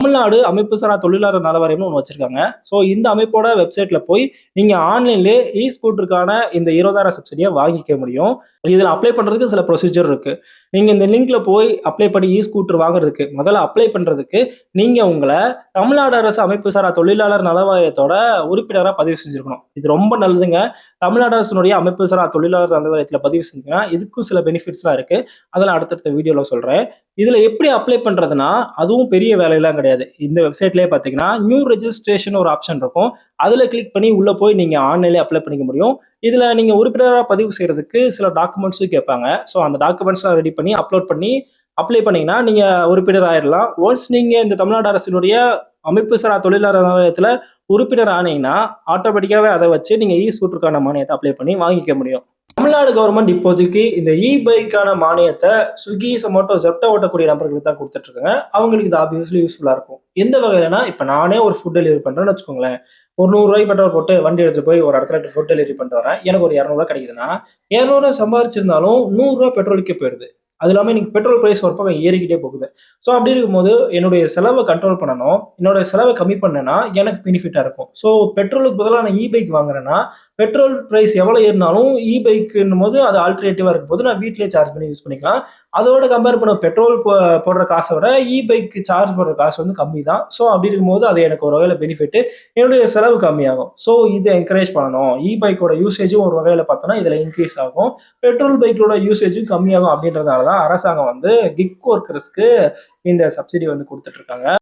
தமிழ்நாடு அமைப்புசாரா தொழிலாளர் நல வாரியம்னு ஒன்று வச்சிருக்காங்க. ஸோ இந்த அமைப்போட வெப்சைட்ல போய் நீங்க ஆன்லைன்லேயே ஸ்கூட்டருக்கான இந்த 20,000 சப்சிடியை வாங்கிக்க முடியும். இதில் அப்ளை பண்றதுக்கு சில ப்ரொசீஜர் இருக்கு. நீங்க இந்த லிங்க்ல போய் அப்ளை பண்ணி ஸ்கூட்டர் வாங்குறதுக்கு முதல்ல அப்ளை பண்றதுக்கு நீங்க உங்களை தமிழ்நாடு அரசு அமைப்புசாரா தொழிலாளர் நல வாரியத்தோட உறுப்பினராக பதிவு செஞ்சிருக்கணும். இது ரொம்ப நல்லதுங்க. தமிழ்நாடு அரசினுடைய அமைப்புசாரா தொழிலாளர் நல வாரியத்தில் பதிவு செஞ்சீங்கன்னா இதுக்கும் சில பெனிஃபிட்ஸ்லாம் இருக்கு. அதெல்லாம் அடுத்தடுத்த வீடியோல சொல்றேன். இதுல எப்படி அப்ளை பண்றதுன்னா அதுவும் பெரிய வேலையெல்லாம் கிடையாது. இந்த வெப்சைட்லயே பாத்தீங்கன்னா நியூ ரெஜிஸ்ட்ரேஷன் ஒரு ஆப்ஷன் இருக்கும். அதுல கிளிக் பண்ணி உள்ள போய் நீங்க ஆன்லைன்லேயே அப்ளை பண்ணிக்க முடியும். இதுல நீங்க உறுப்பினராக பதிவு செய்யறதுக்கு சில டாக்குமெண்ட்ஸும் கேட்பாங்க. ஸோ அந்த டாக்குமெண்ட்ஸ்லாம் ரெடி பண்ணி அப்லோட் பண்ணி அப்ளை பண்ணீங்கன்னா நீங்க உறுப்பினர் ஆயிடலாம். ஒன்ஸ் நீங்க இந்த தமிழ்நாடு அரசினுடைய அமைப்புசாரா தொழிலாளர் நிலையத்துல உறுப்பினர் ஆனீங்கன்னா ஆட்டோமேட்டிக்காவே அதை வச்சு நீங்க ஸ்கூட்டருக்கான மானியத்தை அப்ளை பண்ணி வாங்கிக்க முடியும். தமிழ்நாடு கவர்மெண்ட் இப்போதைக்கு இந்த பைக்கான மானியத்தை ஸ்விக்கி, சொமோட்டோ, ஜெப்டோ ஓட்டக்கூடிய நபர்களுக்கு தான் கொடுத்துட்டு இருக்காங்க. அவங்களுக்கு இது ஆப்வியஸ்லி யூஸ்ஃபுல்லா இருக்கும். எந்த வகையிலனா இப்ப நானே ஒரு ஃபுட் டெலிவரி பண்றேன்னு வச்சுக்கோங்களேன். ஒரு ₹100 பெட்ரோல் போட்டு வண்டி எடுத்துட்டு போய் ஒரு இடத்துல ஃபுட் டெலிவரி பண்ணிட்டு வரேன். எனக்கு ஒரு ₹200 கிடைக்குதுன்னா, ₹200 சம்பாரிச்சிருந்தாலும் ₹100 பெட்ரோலுக்கே போயிடுது. அது இல்லாம இன்னைக்கு பெட்ரோல் பிரைஸ் ஒரு பக்கம் ஏறிக்கிட்டே போகுது. ஸோ அப்படி இருக்கும்போது என்னுடைய செலவை கண்ட்ரோல் பண்ணணும். என்னோட செலவை கம்மி பண்ணேன்னா எனக்கு பெனிஃபிட்டா இருக்கும். ஸோ பெட்ரோலுக்கு பதிலா நான் பைக் வாங்குறேன்னா, பெட்ரோல் பிரைஸ் எவ்வளவு ஏறினாலும் பைக்குன்னும் போது அது ஆல்டர்னேட்டிவா இருக்கும்போது நான் வீட்டிலேயே சார்ஜ் பண்ணி யூஸ் பண்ணிக்கலாம். அதோட கம்பேர் பண்ண பெட்ரோல் போடுற காசை விட பைக்கு சார்ஜ் போடுற காசு வந்து கம்மி தான். ஸோ அப்படி இருக்கும்போது அது எனக்கு ஒரு வகையில் பெனிஃபிட். என்னுடைய செலவு கம்மியாகும். ஸோ இதை என்கரேஜ் பண்ணணும். பைக்கோட யூசேஜும் ஒரு வகையில் பார்த்தோன்னா இதில் இன்க்ரீஸ் ஆகும். பெட்ரோல் பைக்கோட யூசேஜும் கம்மியாகும். அப்படின்றதுனால தான் அரசாங்கம் வந்து கிக் ஒர்க்கர்ஸ்க்கு இந்த சப்சிடி வந்து கொடுத்துட்டு இருக்காங்க.